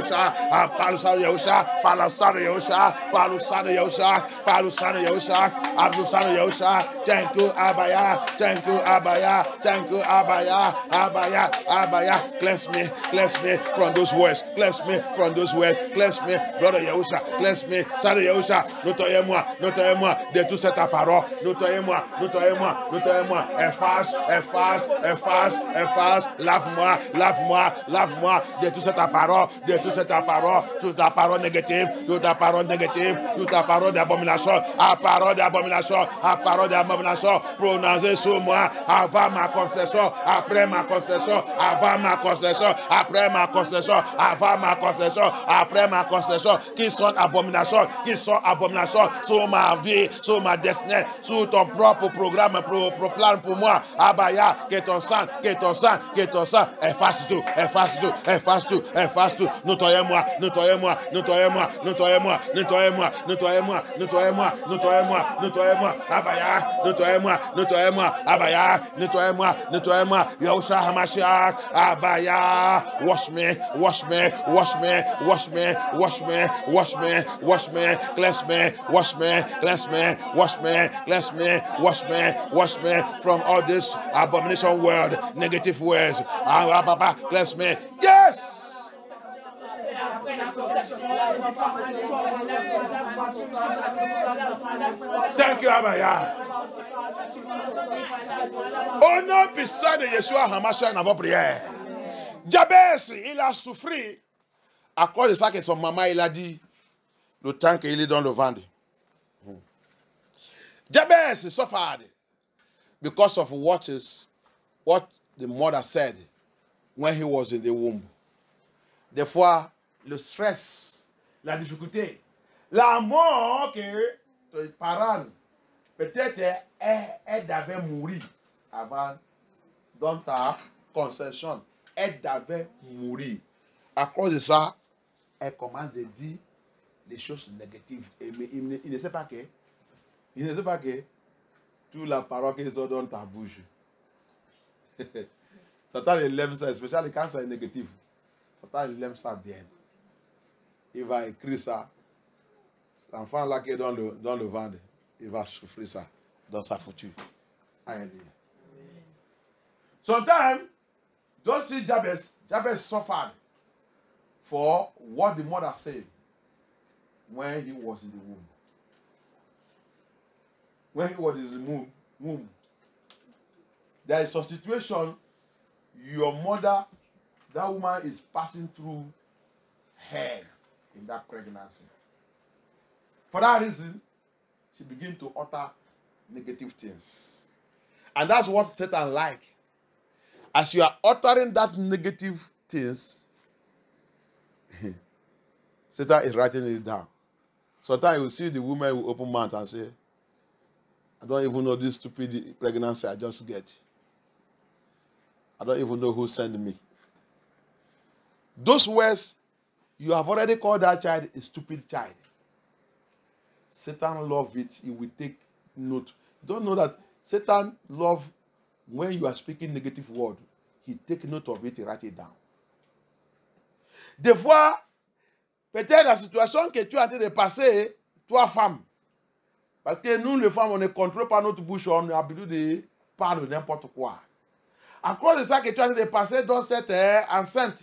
Yahusha, par le sang de Yahusha, par le sang de Yahusha, par le sang de Yahusha, par le sang de Yahusha, par le sang de Yahusha. Thank you, Abaya, thank you, Abaya, thank you, Abaya, Abaya, Abaya. Cleanse me from those words, cleanse me from those words, cleanse me, brother Yahusha, cleanse me, sang de Yahusha. Nettoyez-moi de tout cette parole, nettoyez-moi, efface, lave-moi de toute cette parole, toute ta parole négative, toute ta parole d'abomination, à parole d'abomination, prononcée sur moi, avant ma concession, après ma concession, avant ma concession, après ma concession, avant ma concession, après ma concession, qui sont abominations sur ma vie, sur ma destinée, sur ton propre programme, plan pour moi. Abaya, que ton sang, efface tout. Nettoyez-moi. Abaya, Yahusha HaMashiach, Abaya, wash me, cleanse me from all this abomination word, negative words. Cleanse me. Yes! Thank you, Abaya. Au nom puissant de Yeshua HaMashiach, dans vos prières. Jabez, il a souffert à cause de ça que son maman, il a dit le temps qu'il est dans le ventre. Jabez suffered because of what the mother said when he was in the womb. Des fois, le stress, la difficulté, la mort que tes parents, peut-être, elle devait mourir avant, dans ta conception. Elle devait mourir. À cause de ça, elle commence à dire des choses négatives. Mais il ne sait pas que toute la parole qu'ils ont dans ta bouche. Satan, il aime ça, spécialement quand c'est négatif. Satan, il aime ça bien. Il va écrire ça. Cet enfant-là qui est dans le ventre, il va souffrir ça dans sa future. Alléluia. Sometimes, don't see Jabez suffered for what the mother said when he was in the womb. When he was in the womb, there is a situation your mother, that woman is passing through hell in that pregnancy. For that reason, she begins to utter negative things. And that's what Satan likes. As you are uttering that negative things, Satan is writing it down. Sometimes you see the woman who open mouth and say, I don't even know this stupid pregnancy I just get. I don't even know who sent me. Those words, you have already called that child a stupid child. Satan loves it. He will take note. You don't know that Satan loves when you are speaking negative word. He take note of it, he write it down. Des fois, peut-être la situation que tu as en train de passer, toi femme, parce que nous les femmes, on ne contrôle pas notre bouche, on a l'habitude de parler n'importe quoi. À cause de ça que tu as en train de passer dans cette enceinte,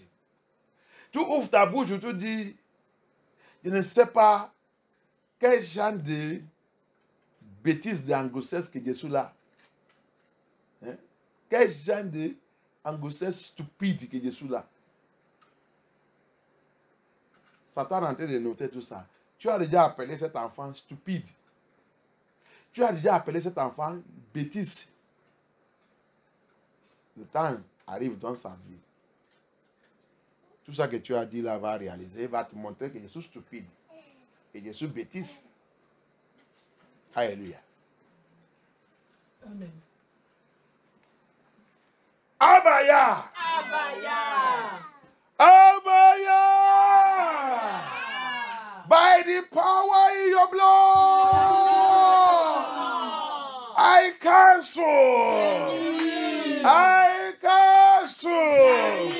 tu ouvres ta bouche, tu te dis, je ne sais pas quel genre de bêtises d'angoisse que je suis là. Hein? Quel genre d'angoisse stupide que je suis là. Satan est en train de noter tout ça. Tu as déjà appelé cet enfant stupide. Tu as déjà appelé cet enfant bêtise. Le temps arrive dans sa vie. Tout ça que tu as dit là va réaliser, va te montrer que je suis stupide et je suis bêtise. Alléluia. Amen. Abaya! Abaya! Abaya! By the power in your blood, I cancel. I cancel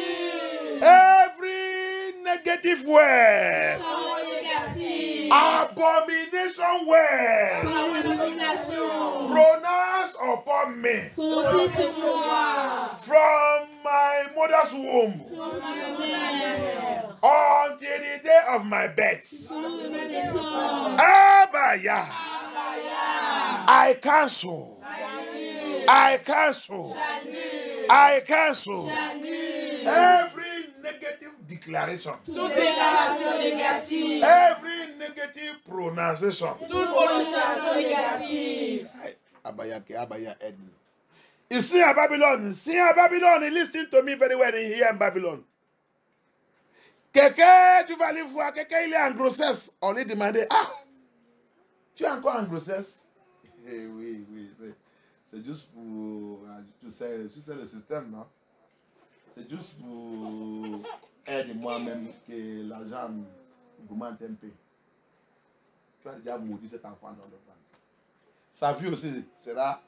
every negative negative words. Parole négative. Abomination words. Parole d'abomination. Pronounced upon me Prononcé sur moi. from my mother's womb Pour ma mère. until the day of my birth. Pour ma naissance. Abaya. Abaya. I cancel. J'annule. I cancel. J'annule. I cancel J'annule. every negative declaration, Toute déclaration négative. every negative pronunciation. Toute prononciation négative. Abaya aid me. You see a Babylon, listen to me very well here in Babylon. Quelqu'un, tu vas aller voir, quelqu'un il est en grossesse. On lui demandait, tu es encore en grossesse? Oui, c'est juste pour, tu sais le système, non? C'est juste pour aider moi-même que l'argent augmente un peu. Tu as déjà maudit cet enfant dans le ventre. Sa vie aussi sera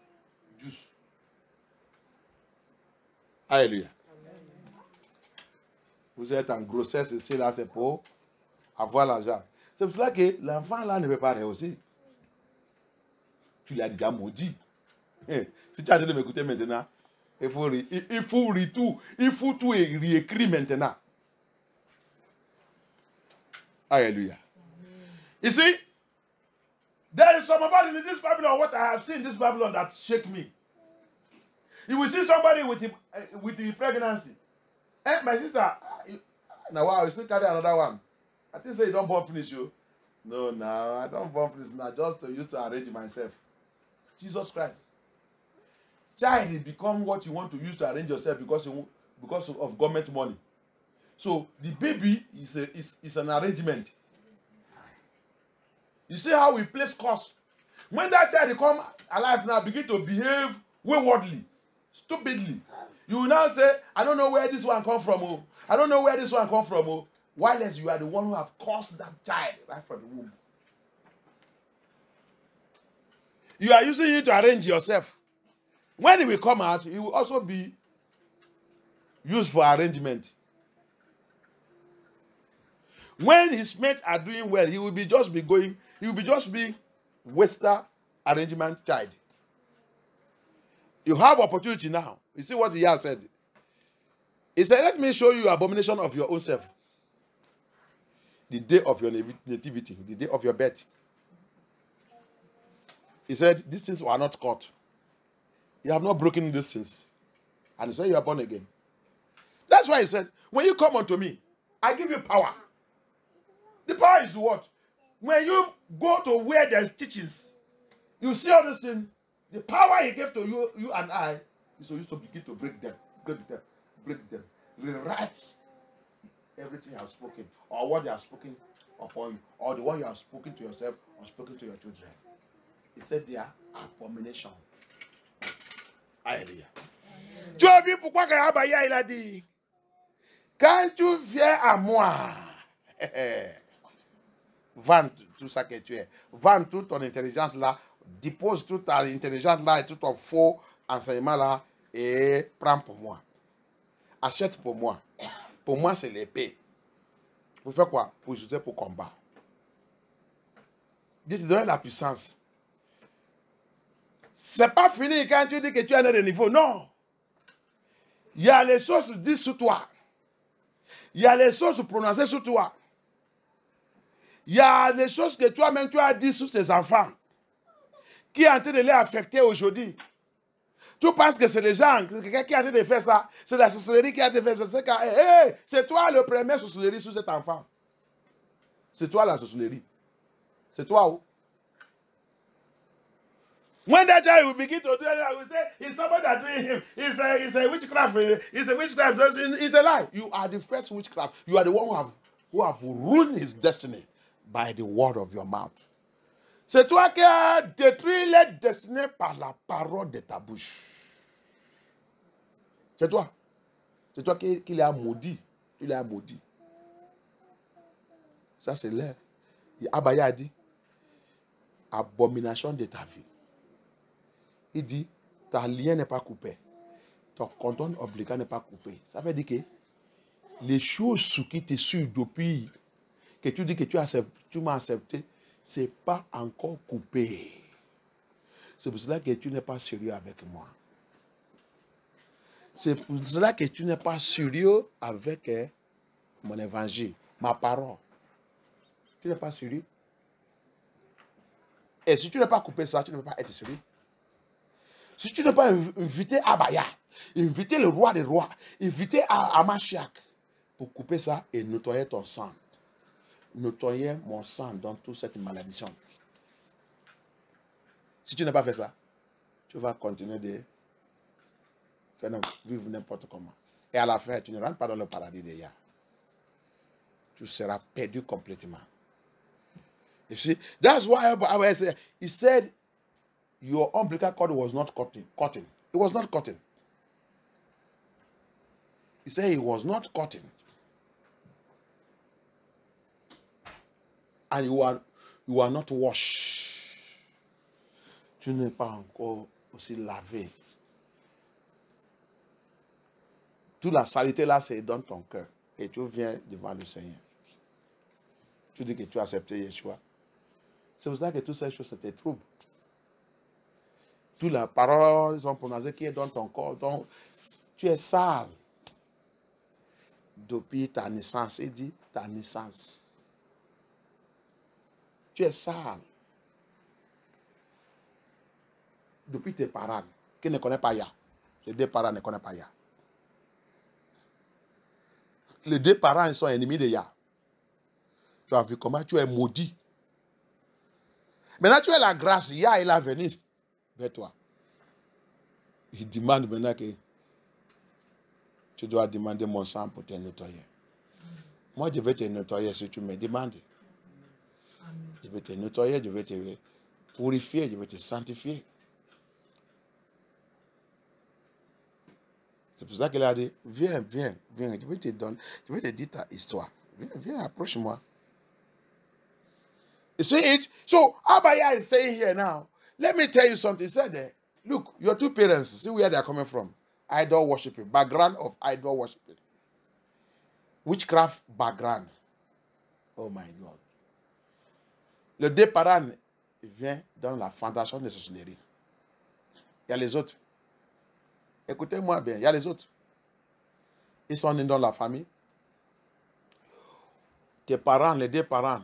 juste. Alléluia. Vous êtes en grossesse ici, là, c'est pour avoir l'argent. C'est pour cela que l'enfant, là, ne peut pas réussir. Tu l'as déjà maudit. Si tu as de m'écouter maintenant, il faut tout réécrire maintenant. Alléluia. You see, there is some of us in this Babylon, what I have seen in this Babylon that shake me. You will see somebody with the pregnancy. My sister, now wow, you still carry another one. I think say you don't born finish you. No, I don't born finish now. Just to use to arrange myself. Jesus Christ. Child become what you want to use to arrange yourself because of government money. So the baby is an arrangement. You see how we place cost. When that child become alive now, begin to behave waywardly, stupidly. You will now say, I don't know where this one come from. Oh. I don't know where this one come from. Oh. While as you are the one who have caused that child right from the womb. You are using it to arrange yourself. When it will come out, it will also be used for arrangement. When his mates are doing well, he will just be waster arrangement child. You have opportunity now. You see what he has said? He said, let me show you abomination of your own self. The day of your nativity, the day of your birth. He said, these things were not caught. You have not broken these things. And he said, you are born again. That's why he said, when you come unto me, I give you power. The power is what? When you go to where there's teachings, you see all this thing, the power he gave to you and I, is to use to begin to break them, rewrite everything you have spoken, or what they have spoken upon you, or the one you have spoken to yourself, or spoken to your children. He said they are abomination. Alléluia. Tu as vu pourquoi Abaya il a dit, quand tu viens à moi, vends tout ça que tu es, vends toute ton intelligence là, dépose toute ta intelligence là et tout ton faux enseignement là et prends pour moi. Achète pour moi. Pour moi, c'est l'épée. Pour faire quoi? Pour utiliser pour combat. Dieu te donne la puissance. C'est pas fini quand tu dis que tu es à un niveau. Non. Il y a les choses dites sur toi. Il y a les choses prononcées sur toi. Il y a les choses que toi-même tu as dit sur ces enfants qui est en train de les affecter aujourd'hui. Tu penses que c'est les gens, c'est quelqu'un qui a en train de faire ça. C'est la sorcellerie qui a en train de faire ça. C'est toi le premier sorcellerie sur cet enfant. C'est toi la sorcellerie. C'est toi où? When that child will begin to do it, I will say, it's somebody that doing him. It's a witchcraft. It's a witchcraft. It's a lie. You are the first witchcraft. You are the one who have ruined his destiny by the word of your mouth. C'est toi qui as détruit les destinées par la parole de ta bouche. C'est toi. C'est toi qui l'as maudit. Tu l'as maudit. Ça, c'est l'air. Abaya a dit, abomination de ta vie. Il dit, ta lien n'est pas coupé. Ton compte obligatoire n'est pas coupé. Ça veut dire que les choses qui te suivent depuis que tu dis que tu m'as accepté, ce n'est pas encore coupé. C'est pour cela que tu n'es pas sérieux avec moi. C'est pour cela que tu n'es pas sérieux avec mon évangile, ma parole. Tu n'es pas sérieux. Et si tu n'as pas coupé ça, tu ne peux pas être sérieux. Si tu n'as pas invité Abaya, invité le roi des rois, invité Amashiach pour couper ça et nettoyer ton sang. Nettoyer mon sang dans toute cette malédiction. Si tu n'as pas fait ça, tu vas continuer de vivre n'importe comment. Et à la fin, tu ne rentres pas dans le paradis des Yah. Tu seras perdu complètement. You see, that's why he said, your umbilical cord was not cutting. It was not cutting. He said it was not cutting. And you are not washed. Tu n'es pas encore aussi lavé. Toute la saleté là, c'est dans ton cœur. Et tu viens devant le Seigneur. Tu dis que tu as accepté Yeshua. C'est pour ça que toutes ces choses, ça te trouble. Toutes les paroles sont prononcées qui est dans ton corps. Donc, tu es sale. Depuis ta naissance. Il dit ta naissance. Tu es sale. Depuis tes parents, qui ne connaissent pas Yah. Les deux parents ne connaissent pas Yah. Les deux parents, ils sont ennemis de Yah. Tu as vu comment tu es maudit. Maintenant, tu as la grâce. Yah, il est venu vers toi. Il demande maintenant que tu dois demander mon sang pour te nettoyer. Moi, je vais te nettoyer si tu me demandes. Je vais te nettoyer, je vais te purifier, je vais te sanctifier. C'est pour ça qu'il a dit, viens, je vais te donner, je vais te dire ta histoire. Viens, approche-moi. You see it? So, Abaya is saying here now, let me tell you something. He said, look, your two parents, see where they are coming from. Idol worshiping, background of idol worshiping. Witchcraft background. Oh my God. Le deux parents vient dans la fondation de sorcellerie. Il y a les autres. Écoutez-moi bien, il y a les autres. Ils sont nés dans la famille. Tes parents, les deux parents,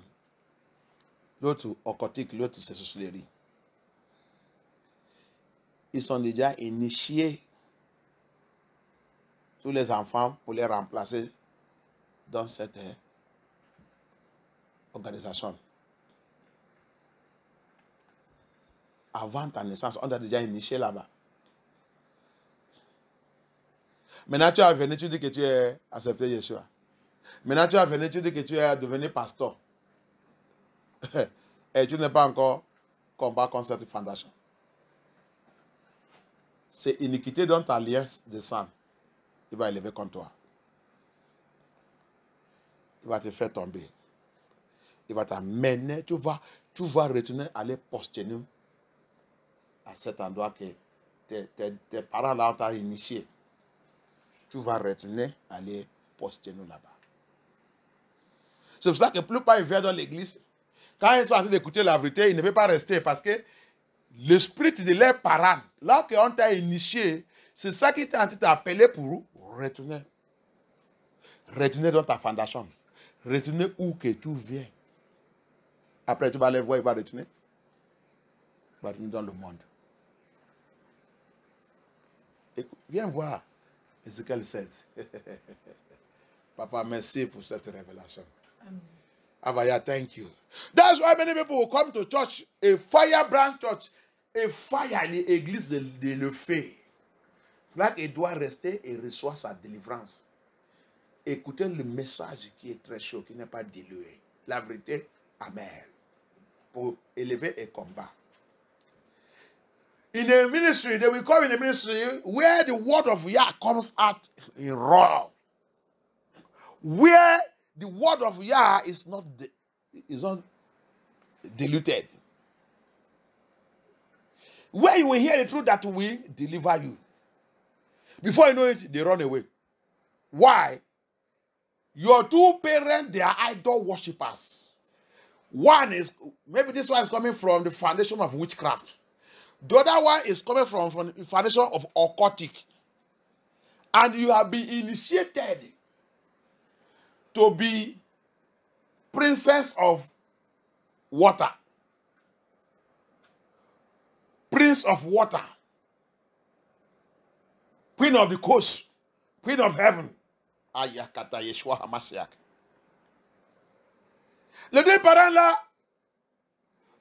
l'autre occultique, l'autre c'est sorcellerie. Ils sont déjà initiés tous les enfants pour les remplacer dans cette organisation. Avant ta naissance, on t'a déjà initié là-bas. Maintenant, tu es venu, tu dis que tu es accepté Yeshua. Maintenant, tu es venu, tu dis que tu es devenu pasteur. Et tu n'es pas encore combat contre cette fondation. C'est iniquité dans ta liesse de sang. Il va élever contre toi. Il va te faire tomber. Il va t'amener. Tu vas retourner aller poster à cet endroit que tes parents là t'ont initié. Tu vas retourner aller poster nous là-bas. C'est pour ça que la plupart ils viennent dans l'église. Quand ils sont en train d'écouter la vérité, ils ne peuvent pas rester parce que l'esprit de leurs parents, là qu'on t'a initié, c'est ça qui t'a en train d'appeler pour retourner. Retourner dans ta fondation. Retourner où que tu viens. Après, tu vas aller voir, il va retourner. Il va retourner dans le monde. Écoute, viens voir. Ézéchiel 16. Papa, merci pour cette révélation. Amen. Abaya, thank you. That's why many people will come to church, a firebrand church, a fire, l'église de le feu. Là, il doit rester et reçoit sa délivrance. Écoutez le message qui est très chaud, qui n'est pas dilué. La vérité amère. Pour élever et combattre. In a ministry, they will come in a ministry where the word of Yah comes out in raw. Where the word of Yah is not diluted. Where you will hear the truth that will deliver you. Before you know it, they run away. Why? Your two parents, they are idol worshippers. One is, maybe this one is coming from the foundation of witchcraft. The other one is coming from the foundation of occultic. And you have been initiated to be princess of water. Prince of water. Queen of the coast. Queen of heaven. Ayakata Yeshua HaMashiach. Les deux parents là,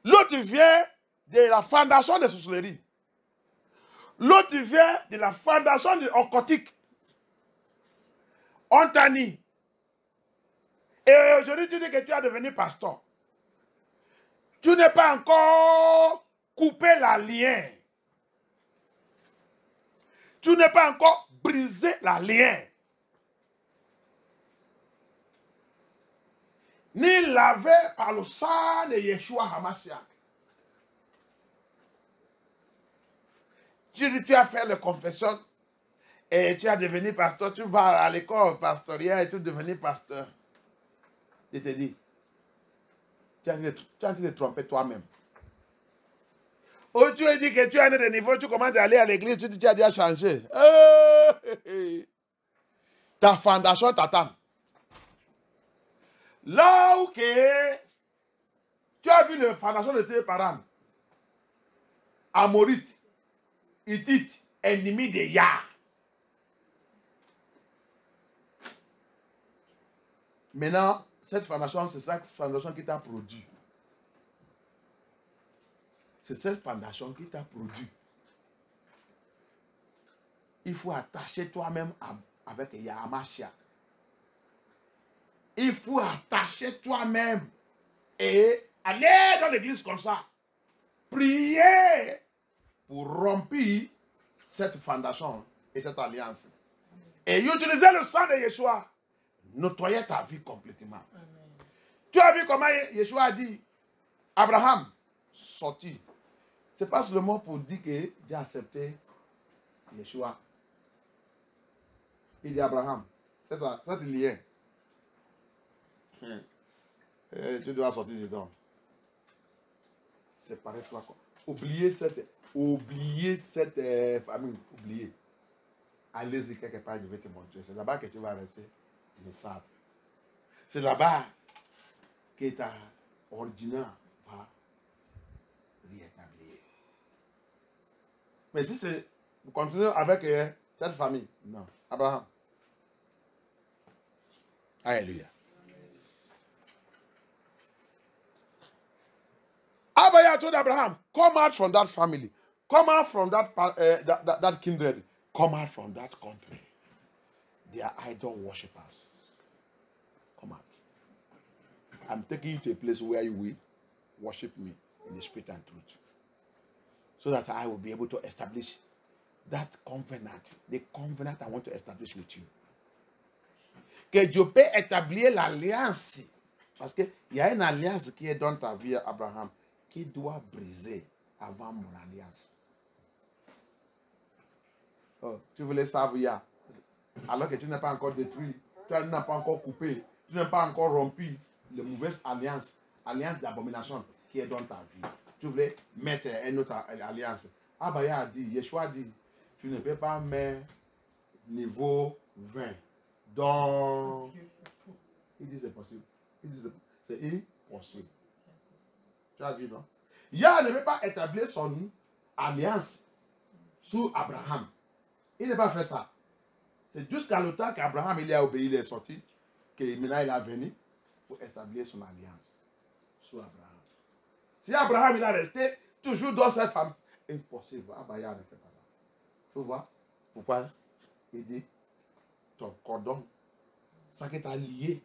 l'autre vient de la fondation de sorcellerie. L'autre vient de la fondation de occultique. On t'a dit. Et aujourd'hui, tu dis que tu as devenu pasteur. Tu n'es pas encore coupé la lien. Tu n'es pas encore brisé la lien. Ni lavé par le sang de Yeshua HaMashiach. Tu as fait la confession et tu as devenu pasteur. Tu vas à l'école pastoral et tu es devenu pasteur. Je te dis, tu as envie de te tromper toi-même. Ou tu as dit que tu as un niveau, tu commences à aller à l'église, tu dis que tu as déjà changé. Ta fondation t'attend. Là où que tu as vu la fondation de tes parents, Amorite, Hittite, ennemi de Yah. Maintenant, cette fondation, c'est cette fondation qui t'a produit. C'est cette fondation qui t'a produit. Il faut attacher toi-même avec Yahweh HaMashiach. Il faut attacher toi-même et aller dans l'église comme ça. Prier pour rompre cette fondation et cette alliance. Et utiliser le sang de Yeshua. Nettoyer ta vie complètement. Amen. Tu as vu comment Yeshua a dit, Abraham, sorti. Ce n'est pas seulement pour dire que j'ai accepté Yeshua. Il dit Abraham, c'est lien. Tu dois sortir dedans. Séparez-toi. Oubliez cette famille. Oubliez. Allez-y quelque part, je vais te montrer. C'est là-bas que tu vas rester. Ils le savent. C'est là-bas que ta ordinaire va rétablir. Mais si c'est vous continuez avec cette famille, non. Abraham. Alléluia. Abraham told Abraham, come out from that family. Come out from that kindred. Come out from that country. They are idol worshippers. Come out. I'm taking you to a place where you will worship me in the spirit and truth. So that I will be able to establish that covenant. The covenant I want to establish with you. Que Dieu peut établir l'alliance. Parce qu'il y a une alliance qui est dans ta vie, Abraham, qui doit briser avant mon alliance. Oh, tu voulais savoir, alors que tu n'as pas encore détruit, tu n'as pas encore coupé, tu n'as pas encore rompu les mauvaises alliances, alliance d'abomination qui est dans ta vie. Tu voulais mettre une autre alliance. Abaya a dit, Yeshua a dit, tu ne peux pas mettre niveau 20 dans... Il dit c'est possible. Il dit c'est impossible. Tu as vu, non? Yah ne veut pas établir son alliance sous Abraham. Il n'a pas fait ça. C'est jusqu'à le temps qu'Abraham il a obéi, il est sorti, que maintenant il est venu pour établir son alliance sous Abraham. Si Abraham il a resté toujours dans cette femme, impossible. Abaya ne fait pas ça. Tu vois pourquoi il dit ton cordon, ça qui t'a lié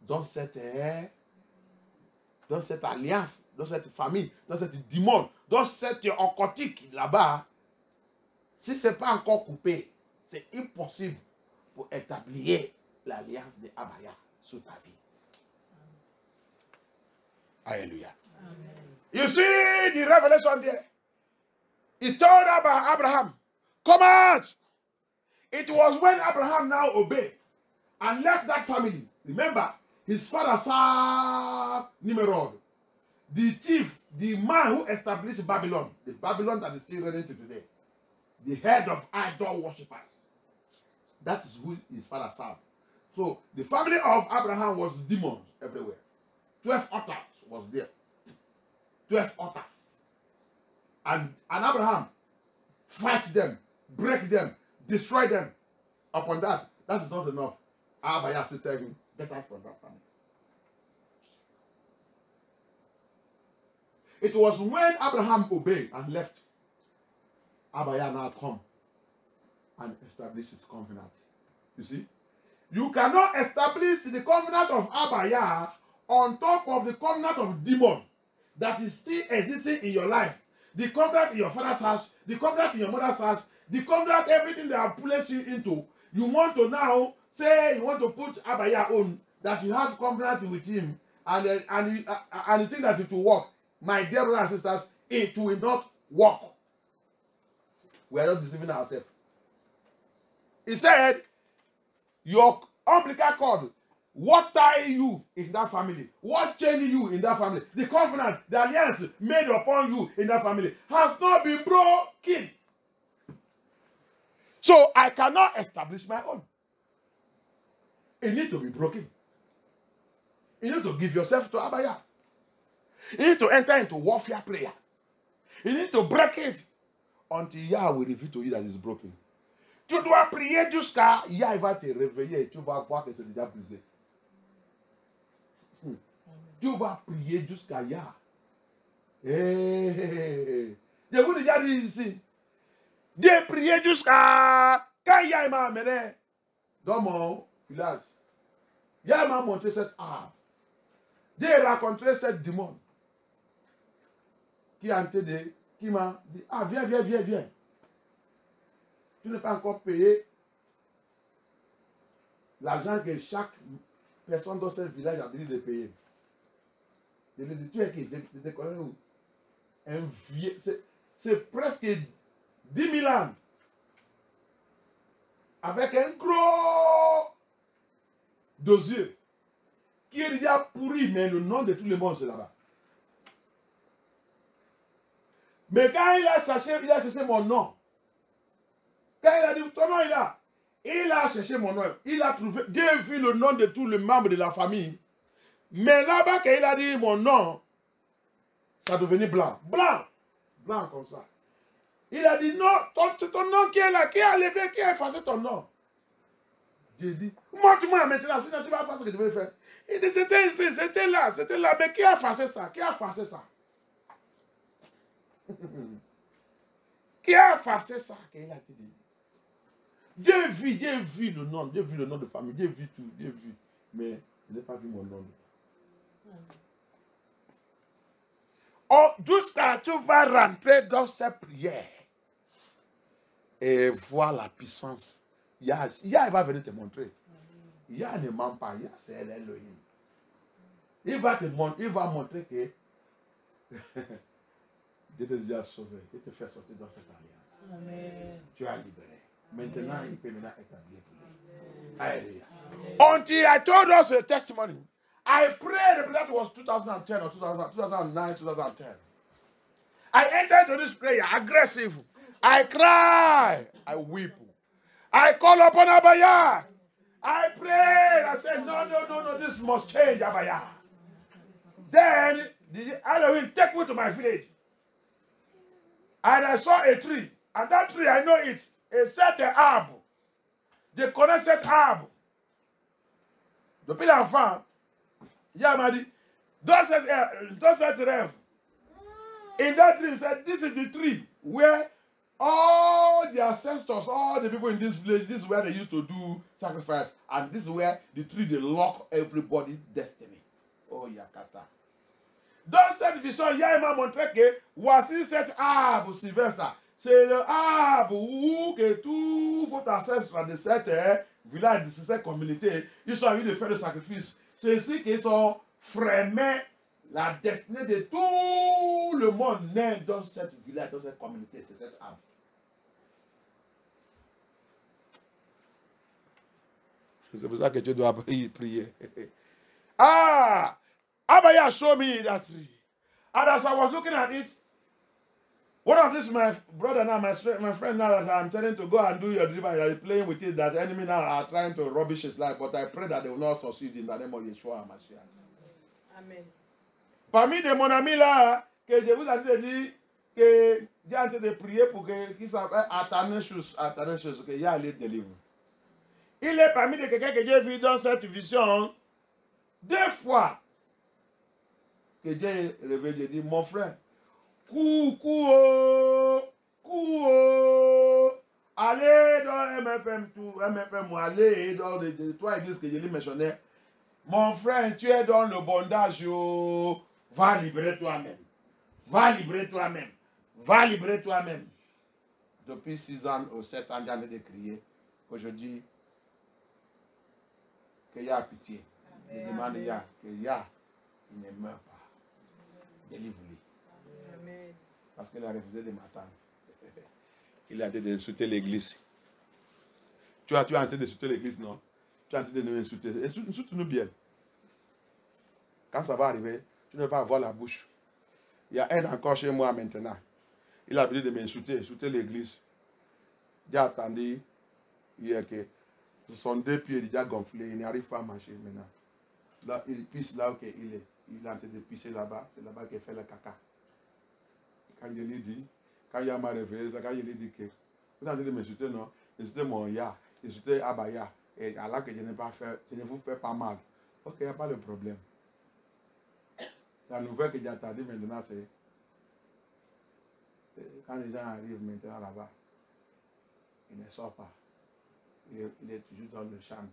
dans cette alliance, dans cette famille, dans cette démon, dans cette occultique là-bas, si ce n'est pas encore coupé, c'est impossible pour établir l'alliance de Abaya sur ta vie. Alléluia. You see the revelation there. It's told about Abraham. Come out. It was when Abraham now obeyed. and left that family. Remember, his father served Nimrod, the chief, the man who established Babylon, the Babylon that is still reigning to today, the head of idol worshippers. That is who his father served. So the family of Abraham was demons everywhere. 12 altars was there. 12 altars. And Abraham fight them, break them, destroy them. Upon that, that is not enough. Abaya still tell him, get out from that family. It was when Abraham obeyed and left, Abaya now come and establish his covenant. You see? You cannot establish the covenant of Abaya on top of the covenant of demon that is still existing in your life. The covenant in your father's house, the covenant in your mother's house, the covenant, everything they have placed you into. You want to now say you want to put Abaya on, that you have covenant with him, and you think that it will work. My dear brothers and sisters, it will not work. We are not deceiving ourselves. He said, your umbilical cord, what tie you in that family, what chain you in that family, the covenant, the alliance made upon you in that family has not been broken. So I cannot establish my own. It needs to be broken. You need to give yourself to Abaya. You need to enter into warfare prayer. You need to break it until Yah will reveal to you that it's broken. Tu dois prier jusqu'à Yah va te réveiller et tu vas voir que c'est déjà brisé. Tu vas prier jusqu'à Yah. Je vous ai déjà dit ici. J'ai prié jusqu'à quand Yah m'a amené dans mon village. Yah m'a montré cette arme. J'ai rencontré cette démon qui m'a dit, ah viens. Tu n'as pas encore payé l'argent que chaque personne dans ce village a besoin de payer. Je lui ai dit, tu es qui? Je te connais où? Un vieux, c'est presque 10 000 ans. Avec un gros dosier qui est déjà pourri, mais le nom de tout le monde c'est là-bas. Mais quand il a cherché mon nom, quand il a dit ton nom il a cherché mon nom, il a trouvé, Dieu vu le nom de tous les membres de la famille. Mais là-bas, quand il a dit mon nom, ça devenait blanc. Blanc comme ça. Il a dit non, ton nom qui est là, qui a levé, qui a effacé ton nom. J'ai dit, montre-moi maintenant, sinon tu vas faire ce que tu veux faire. Il dit, c'était là, mais qui a effacé ça? Qui a effacé ça? Qui a effacé ça? Il a dit. J'ai vu le nom de famille, j'ai vu tout, mais je n'ai pas vu mon nom. Oh, jusqu'à tu vas rentrer dans cette prière et voir la puissance. Yah va venir te montrer. Yah ne ment pas, Yah c'est Elohim. Il va montrer que Dieu t'a déjà sauvé, il te fait sortir dans cette alliance. Amen. Tu as libéré. Maintenant, il peut maintenant établir pour lui. Alléluia. Until I told us a testimony, I prayed, that was 2010 or 2009, 2010. I entered into this prayer, aggressive. I cry, I weep. I call upon Abaya. I prayed, I said, no, this must change, Abaya. Then, Elohim take me to my village. And I saw a tree. And that tree, I know it. A certain arbre. Je connais cet arbre. Depuis l'enfant, Yah m'a dit, dans cette rêve, in that dream, said, this is the tree where all the ancestors, all the people in this village, this is where they used to do sacrifice. And this is where the tree, they lock everybody's destiny. Oh, Yakata. Dans cette vision, Yah m'a montré que voici cet arbre sylvestre. C'est le arbre où que tous vos ancêtres de cette village, de cette communauté, ils sont venus de faire le sacrifice. C'est ici qu'ils ont frémé la destinée de tout le monde né dans cette village, dans cette communauté. C'est cet arbre. C'est pour ça que tu dois prier. Ah! Abaya showed me that tree. And as I was looking at it, one of this, my brother now, my friend now that I'm telling to go and do your deliverance, is playing with it, that the enemy now are trying to rubbish his life, but I pray that they will not succeed in the name of Yeshua HaMashiach. Amen. Parmi de mon ami là, que je vous ai dit que j'ai en train de prier pour qu'il s'appelle Athanasius, que il y a allé délivrer. Il est parmi de quelqu'un que j'ai vu dans cette vision 2 fois que j'ai réveillé, j'ai dit, mon frère, allez dans MFM, allez dans les 3 églises que je lui mentionnais. Mon frère, tu es dans le bondage, va libérer toi-même. Va libérer toi-même. Va libérer toi-même. Depuis 6 ans ou 7 ans, j'ai envie de crier. Aujourd'hui, qu'il y a pitié. Je demande qu'il y a, il ne meurt pas. Délivre-lui. Parce qu'il a refusé de m'attendre. Il a en train d'insulter l'église. Tu es en train d'insulter l'église, non? Tu es en train de nous insulter. Insulte-nous bien. Quand ça va arriver, tu ne vas pas avoir la bouche. Il y a un encore chez moi maintenant. Il a voulu de m'insulter, insulter l'église. J'ai attendu hier que son 2 pieds déjà gonflés, il n'arrive pas à marcher maintenant. Là, il pisse là où il est. Il est en train de pisser là-bas. C'est là-bas qu'il fait le caca. Quand je lui dis, quand il a m'a réveillé, quand je lui dis que vous êtes en train de m'insulter, non? Insulter mon ya, insulter Abaya. Et alors que je n'ai pas fait, je ne vous fais pas mal. Ok, il n'y a pas de problème. La nouvelle que j'ai attendue maintenant, c'est quand les gens arrivent maintenant là-bas, il ne sort pas. Il est toujours dans le champ.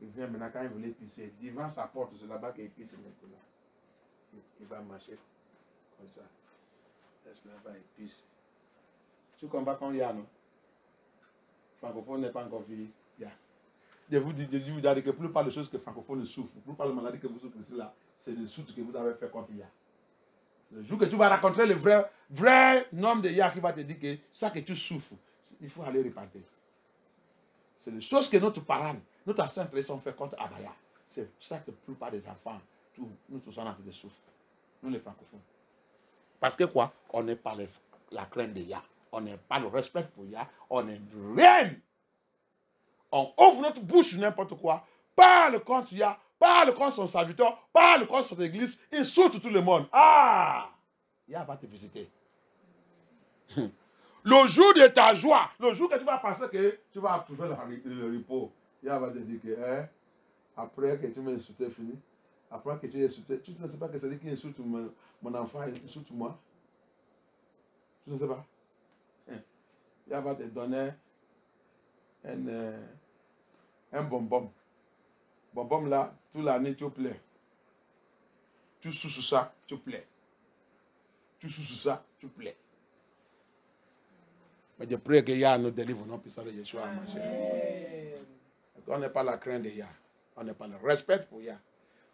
Il vient maintenant quand il voulait pisser. Devant sa porte, c'est là-bas qu'il pisse maintenant. Il va marcher comme ça. Laisse là-bas, il pisse. Tu comprends quand il y a, non? Francophone n'est pas encore fini. Je vous dis que plus pas de choses que francophone souffre, plus pas de maladie que vous souffrez là, c'est le souffle que vous avez fait contre Yah. Le jour que tu vas rencontrer le vrai nom de Yah qui va te dire que ça que tu souffres, il faut aller repartir. C'est les choses que notre parent, notre ancêtre ont fait contre Abaya. C'est ça que la plupart des enfants, nous tous en train de souffrir. Nous les francophones. Parce que quoi? On n'est pas la crainte de Yah. On n'est pas le respect pour Yah. On n'est rien. On ouvre notre bouche n'importe quoi. Parle contre Yah. Parle contre son serviteur. Parle contre son église. Insulte tout le monde. Ah! Yah va te visiter. Le jour de ta joie, le jour que tu vas penser que tu vas trouver le repos, Yah va te dire que après que tu m'as insulté, fini. Après que tu as insulté, tu ne sais pas que c'est lui qui insulte mon enfant, il insulte moi. Tu ne sais pas. Yah va te donner un bonbon. Bonbon là, toute l'année, tu plais. Tu sous ça, tu plais. Tu sous ça, tu plais. Mais je prie que Yah nous délivre, non, puissant de Yeshua. On n'est pas la crainte de Yah. On n'est pas le respect pour Yah.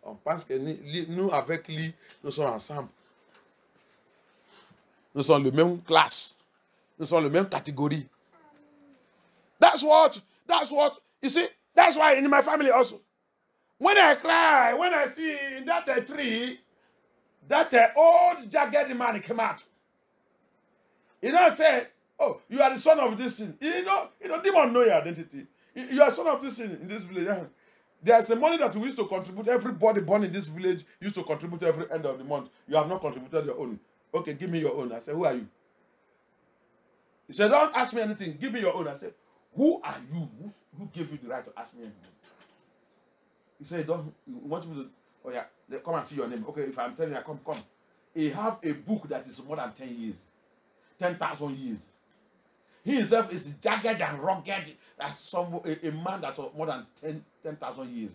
On pense que nous, avec lui, nous sommes ensemble. Nous sommes la même classe. Nous sommes la même catégorie. That's what, you see, that's why in my family also. When I cry, when I see that tree, that old jagged man came out. You know, say, oh, you are the son of this sin. You know, demon know your identity. You are son of this sin in this village. There's a money that we used to contribute. Everybody born in this village used to contribute every end of the month. You have not contributed your own. Okay, give me your own. I said, who are you? He said, don't ask me anything. Give me your own. I said, who are you? Who gave you the right to ask me anything? He said, you want me to, oh yeah, come and see your name. Okay, if I'm telling you, come. He have a book that is more than 10 years. 10,000 years. He himself is jagged and rugged as a man that was more than 10,000 years.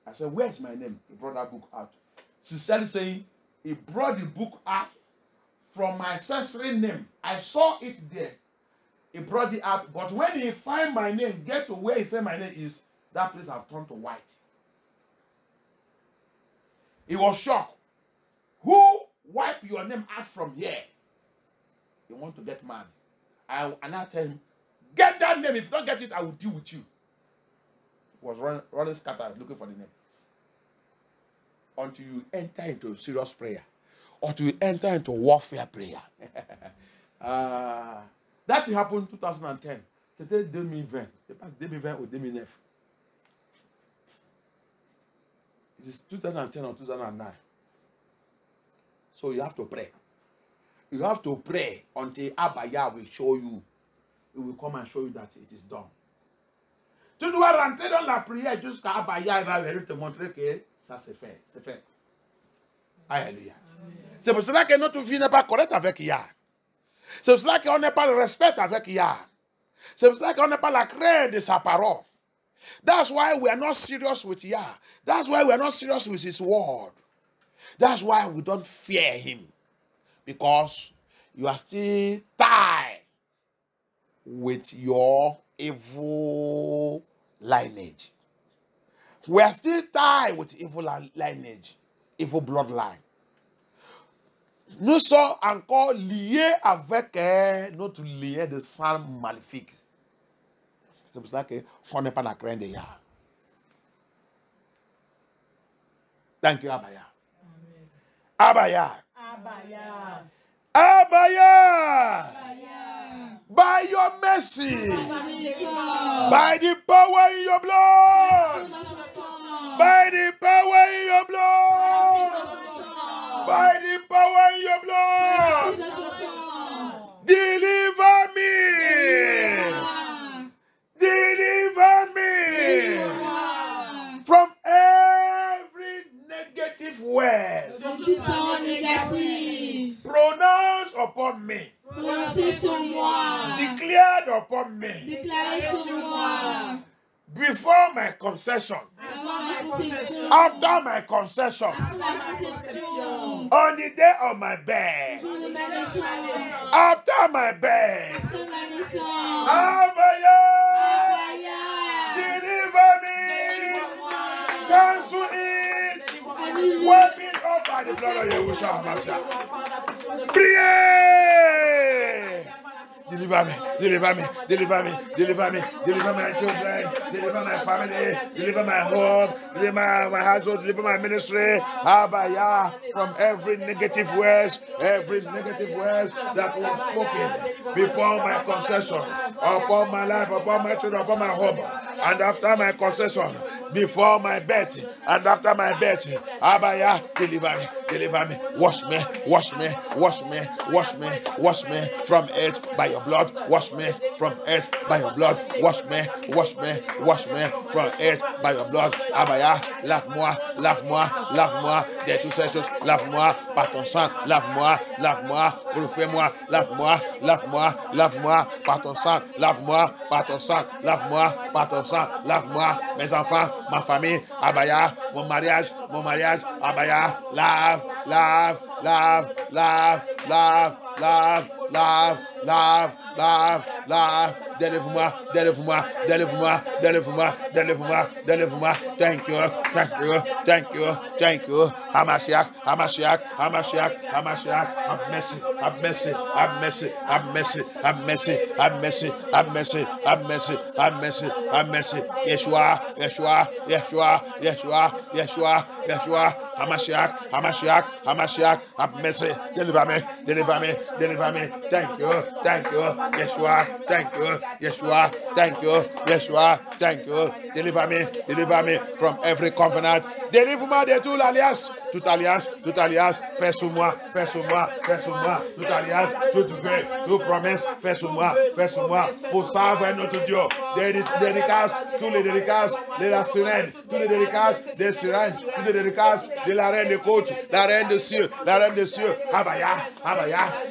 I said, where's my name? He brought that book out. Sincerely saying, he brought the book out from my ancestral name. I saw it there. He brought it out. But when he find my name, get to where he said my name is, that place have turned to white. He was shocked. Who wiped your name out from here? You want to get mad. And I tell him, get that name. If you don't get it, I will deal with you. was running scattered looking for the name. Until you enter into serious prayer. Or to enter into warfare prayer. That happened in 2010. C'était 2020. C'est pas 2020 ou 2009. It is 2010 or 2009. So you have to pray. You have to pray until Abaya will show you. He will come and show you that it is done. Tu dois rentrer dans la prière jusqu'à Abaya va venir te montrer que ça c'est fait. C'est fait. Alléluia. C'est pour cela que notre vie n'est pas correcte avec Yah. C'est pour cela qu'on n'a pas le respect avec Yah. C'est pour cela qu'on n'a pas la crainte de sa parole. That's why we are not serious with Yah. That's why we are not serious with his word. That's why we don't fear him. Because you are still tied with your evil lineage. We are still tied with evil lineage, evil bloodline. Nous sommes encore liés avec notre lien de sang maléfique. C'est pour ça qu'on n'est pas la crainte de Yah. Thank you, Abaya. Abaya. Abaya. Abaya. By your mercy. By the power in your blood. By the power in your blood. By the power in your blood. Deliver me. Deliver me from every negative word pronounced upon me, declared upon me before my concession, after my concession, on the day of my birth, after my birth. Deliver me, cancel it, wipe it off by the blood of Yahushua HaMashiach. Pray! Deliver me, deliver me, deliver me, deliver me, deliver my children, deliver my family, deliver my home, deliver my household, deliver my ministry. Abaya, from every negative words that was spoken before my concession, upon my life, upon my children, upon my home, and after my concession, before my birth, and after my birth. Abaya, deliver me, deliver me, wash me, wash me, wash me, wash me, wash me from it by your blood, wash me from it by your blood, wash me, wash me, wash me from it by your blood. Abaya, lave-moi, lave-moi, lave-moi de toutes ces choses, lave-moi par ton sang, lave-moi, lave-moi, purifie-moi, lave-moi, lave-moi, lave-moi par ton sang, lave-moi par ton sang, lave-moi par ton sang, lave-moi, mes enfants, ma famille, Abaya, mon mariage, Abaya, lave, lave, lave, lave, lave, lave, lave, lave, lave, lave, délivre-moi, délivre-moi, délivre-moi, délivre-moi, délivre-moi, délivre-moi. Thank you, thank you, thank you, thank you. Hamashiach, Hamashiach, Hamashiach, Hamashiach, have mercy, have mercy, have mercy, have mercy, have mercy, have mercy, have mercy, have mercy, have mercy, have mercy. Yeshua, Yeshua, Yeshua, Yeshua, Yeshua, Yeshua, Hamashiach, Hamashiach, Hamashiach, have mercy, deliver me, deliver me, deliver me. Thank you, Yeshua, thank you, Yeshua, thank you, Yeshua, thank you. Deliver me from every covenant. Délivre-moi de toute alliance, fais sur moi, fais sur moi, fais sur moi, toute alliance, toute vœu, toute promesse, fais sur moi, pour savoir notre Dieu. Des dédicaces, tous les dédicaces de la sirène, tous les dédicaces des sirènes, tous les dédicaces de la reine de côte, la reine de cieux, Abaya,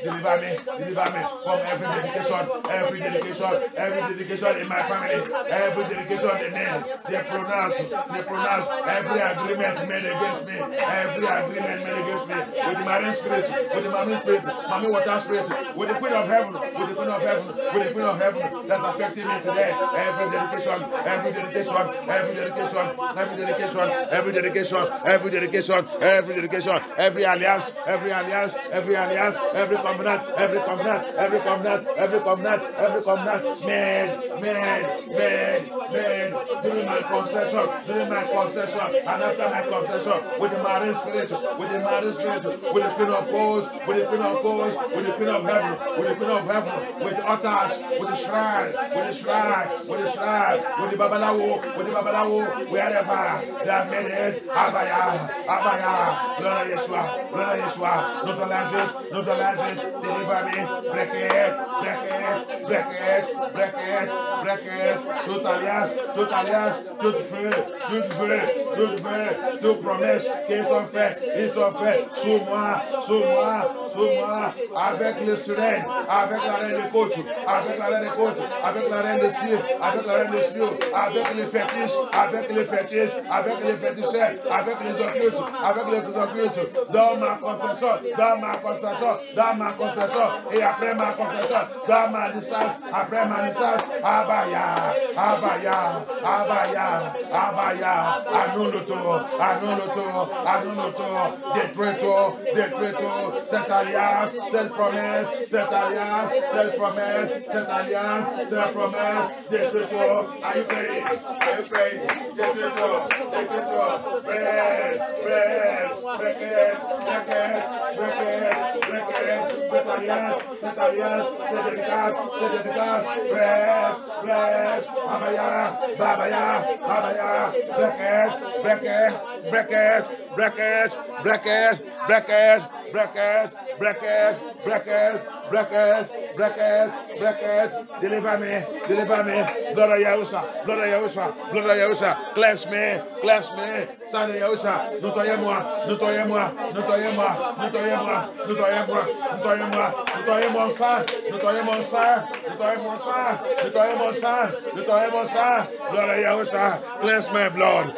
deliver me from every dedication in my family, every dedication they name, they pronounce, every agreement made against me, with the marine spirit, mommy water spirit, with the queen of heaven, that's affecting me today. Every dedication, every alliance, every covenant, every covenant made during my concession, and after my concession, with the marine spirit, with the Queen of Ghosts, with the Queen of Ghosts, with the Queen of Heaven, with the altars, with the shrine, with the Babalawo, wherever they have made it, Abaya, Lord Yeshua, neutralize it, deliver me, break it, tout feu, tout promesse, qu'ils sont faits, sous moi, avec le sirène, avec la reine des côtes, avec la reine des cieux, avec les fétiches, avec les féticheurs, avec les occultes, dans ma concession, et après ma concession, dans ma licence, après ma licence, Abaya, annule le tour, détruis tout, cette alliance, cette promesse, détruis tout. Are you praying? Détruis tout, press, break it, cette alliance, c'est dédicace, press, Abaya, break it, deliver me, blood of Yahusha, cleanse me, sang de Yahusha, nettoyez-moi, nettoyez mon sang, blood of Yahusha, cleanse my blood,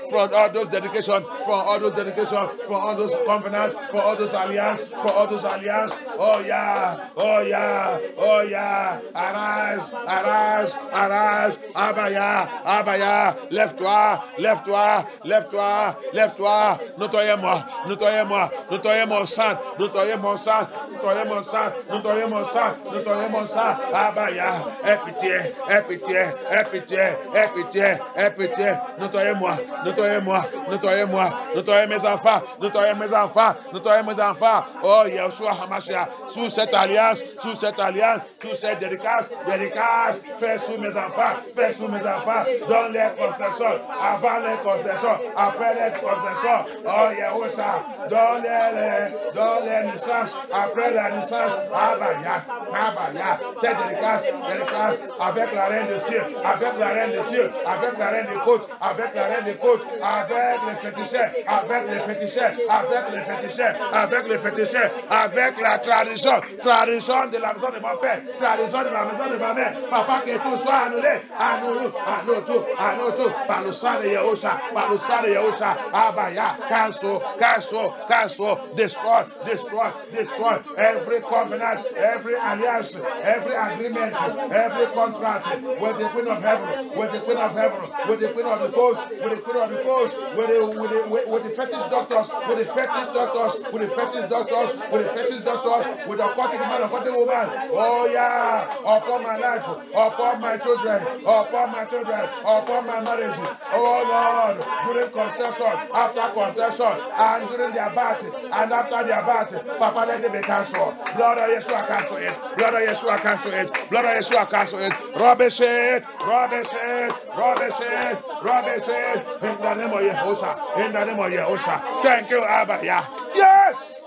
from all those dedications, from all those covenants, for all those alliances. Oh yeah, arise, Abaya, lève-toi, nettoyez mon sang, Abaya, aie pitié, nettoyez mes enfants, oh Yeshua HaMashiach, sous cette alliance, sous cette dédicace, fais sous mes enfants, dans les concessions, avant les concessions, après les concessions, oh Yeshua, dans les naissances, après la naissance, Abaya, cette dédicace, avec la reine des cieux, avec la reine des côtes, avec les féticheurs, avec la tradition de la maison de mon père, tradition de la maison de ma mère. Papa, que tout soit annulé, annule tout, par le sang de Yahusha, Abaya, cancel, destroy, every covenant, every alliance, every agreement, every contract with the Queen of Heaven, with the Queen of the Coast, with the fetish doctors, with the occultic man, occultic woman. Oh yeah, upon my life, upon my children, upon my marriage. Oh Lord, during concession, after concession, and during their battle, and after their battle, Papa, let it be cancelled. Blood of Yeshua, cancel it. Rubbish it. In the name of Yahusha. Thank you, Abba. Yes.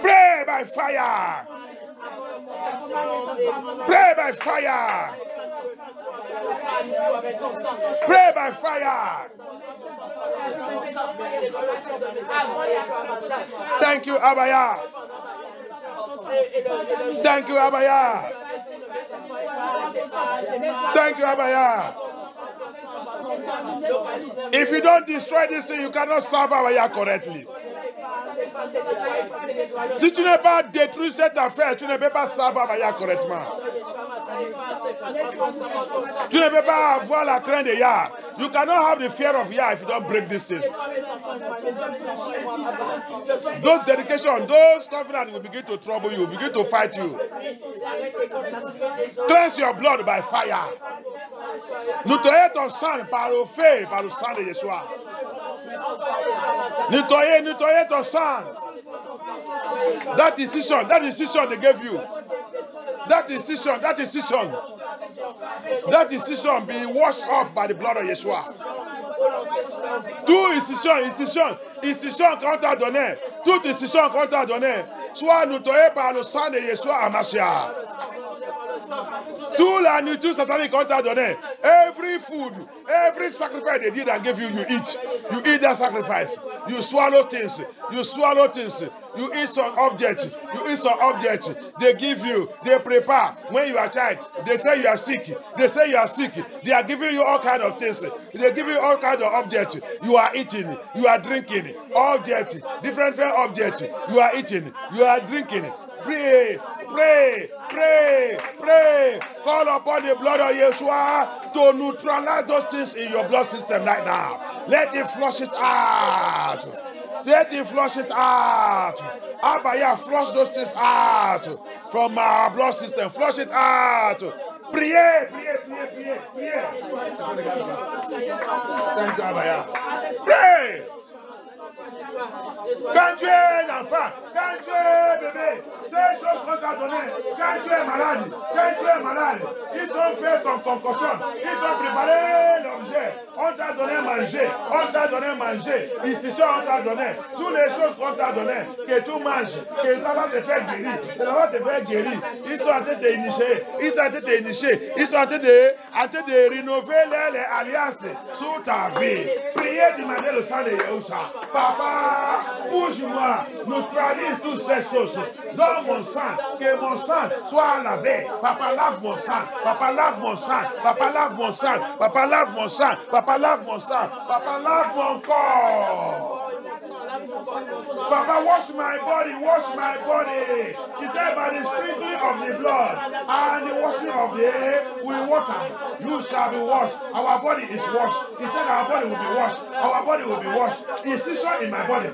Pray by fire. Pray by fire. Thank you, Abaya. Thank you, Abaya. If you don't destroy this thing, you cannot serve Abaya correctly. Si tu n'es pas détruit cette affaire, tu ne peux pas savoir Abaya correctement. Tu ne peux pas avoir la crainte de Yah. You cannot have the fear of Yah if you don't break this thing. Those dedication, those covenants will begin to trouble you, begin to fight you. Cleanse your blood by fire. Nettoyez ton sang par le feu, par le sang de Yeshua. Nettoyez ton sang. That decision they gave you. That decision be washed off by the blood of Yeshua. Toute incision qu'on t'a donné, toute incision qu'on t'a donné, soit nettoyée par le sang de Yeshua à Mashiach. Toute la nourriture satanique qu'on t'a donné, every food, every sacrifice they did and gave you, you eat. You eat that sacrifice. You swallow things. You eat some object. They give you, they prepare. When you are a child, they say you are sick. They are giving you all kinds of things. They give you all kinds of objects. You are eating, you are drinking, objects, different objects. You are eating, you are drinking. Pray. Call upon the blood of Yeshua to neutralize those things in your blood system right now. Let it flush it out. Abaya, flush those things out from our blood system. Flush it out. Priez. Thank you, Abaya. Pray. Quand tu es un enfant, quand tu es bébé, ces choses qu'on t'a données, quand tu es malade, ils ont fait son concoction, ils ont préparé l'objet, on t'a donné à manger, ici on t'a donné, toutes les choses qu'on t'a données, que tu manges, que ça va te faire guérir, ils sont en train de t'initier, ils sont en train de rénover les alliances sur ta vie. Priez demander le sang de Yahusha. Papa, bouge-moi, neutralise toutes ces choses. Donne mon sang, que mon sang soit lavé. Papa, lave mon sang. Papa, lave mon corps. Papa, wash my body. He said, by the sprinkling of the blood and the washing of the air with water, you shall be washed. Our body is washed. He said, our body will be washed. Incision in my body,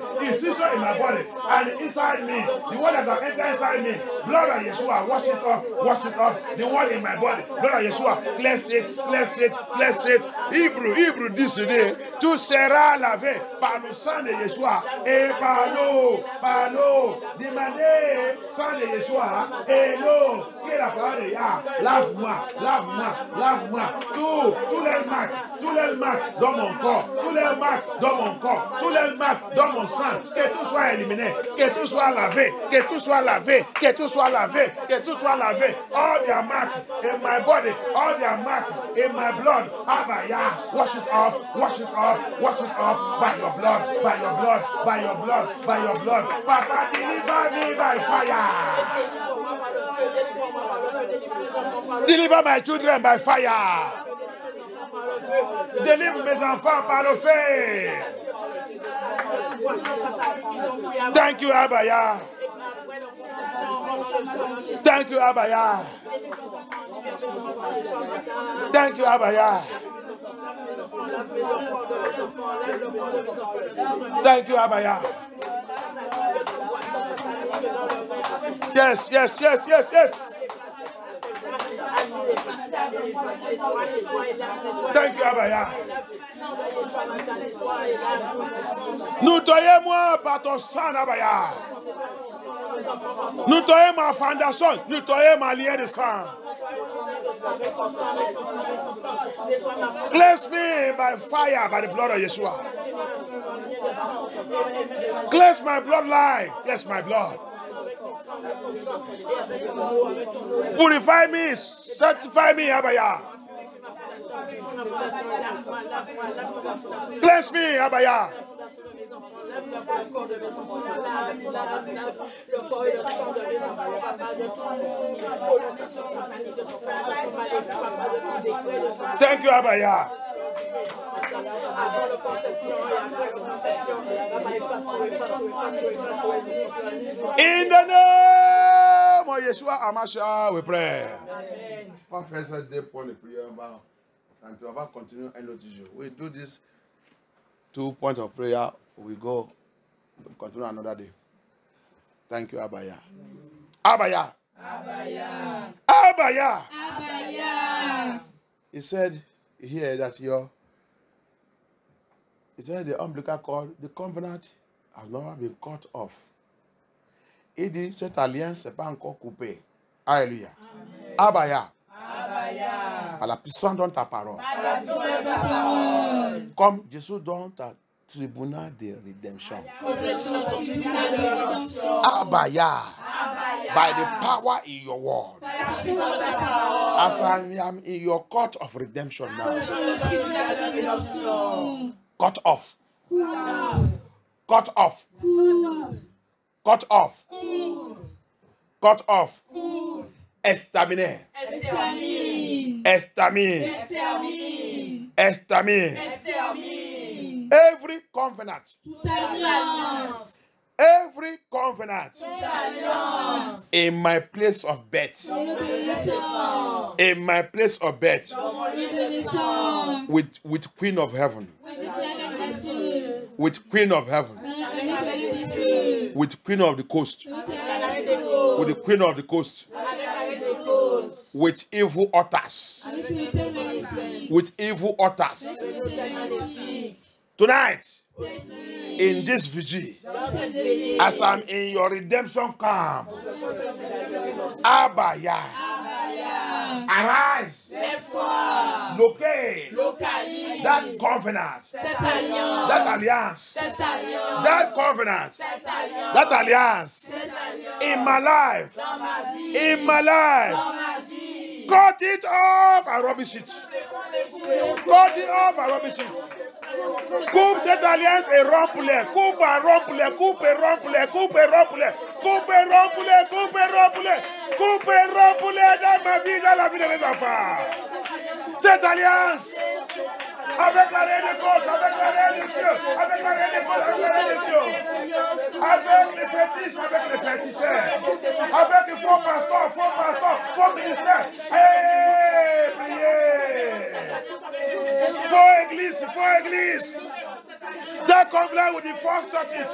and inside me, the one that has entered inside me, blood of Yeshua, wash it off. The one in my body, blood of Yeshua, cleanse it. Hébreu dit ceci, tout sera lavé par le sang de Yeshua et par l'eau. Demandez sang de Yeshua et l'eau, qui est la parole de Yah. Lave-moi. Tous les marques dans mon corps, tous les marques dans mon sang, que tout soit éliminé, que tout soit lavé. All their marks in my body, all their marks in my blood. Abaya, wash it off by your blood. Papa, deliver me by fire. Deliver my children by fire. Délivre mes enfants par le feu. Thank you, Abaya. Thank you, Abaya. Yes. Thank you, Abaya. Nettoyez-moi par ton sang, Abaya. Nettoyez ma fondation, nettoyez ma lien de sang. Cleanse me by fire, by the blood of Yeshua. Cleanse my bloodline. Yes, my blood. Purify me, sanctify me, Abaya. Bless me, Abaya. Thank you, Abaya. In the name of Yeshua Hamashiach, we pray. Pas faire ça deux points de prière, and on va continuer un autre jour. We do this 2 points of prayer. We go. We continue another day. Thank you, Abaya. Abaya. Abaya. Abaya. Abaya. He said here that he said the umbilical cord, the covenant has never been cut off. Il dit cette alliance n'est pas encore coupée. Alléluia. Abaya. Abaya. Par la puissance de ta parole. Par la puissance de ta parole. Comme Jésus donne ta tribunal de redemption. Abaya. By the power in your word. As I am in your court of redemption now. Cut off. Cut off. Cut off. Cut off. Extermine. Extermine. Extermine. Every covenant. Every covenant in my place of birth, in my place of birth, with Queen of Heaven, with Queen of Heaven, with Queen of the Coast, with the Queen of the Coast, with evil altars, with evil altars. Tonight, in this vigil, as I'm in your redemption camp, Abaya, arise, locate that covenant, that alliance, that covenant, that alliance in my life, cut it off and rubbish it. Cut it off and rubbish it. Coupe cette alliance et rompe-les. Coupe et rompe-les. Coupe et rompe-les. Coupe et rompe-les. Coupe et rompe-les. Coupe et rompe-les. Coupe et rompe-les dans ma vie, dans la vie de mes enfants. Cette alliance avec la reine des côtes, avec la reine des cieux, avec la reine des côtes, avec la reine des cieux, avec les fétiches, avec les féticheurs, avec les faux pasteurs, faux ministères. Hey, priez. Faux église. That covenant with the false churches,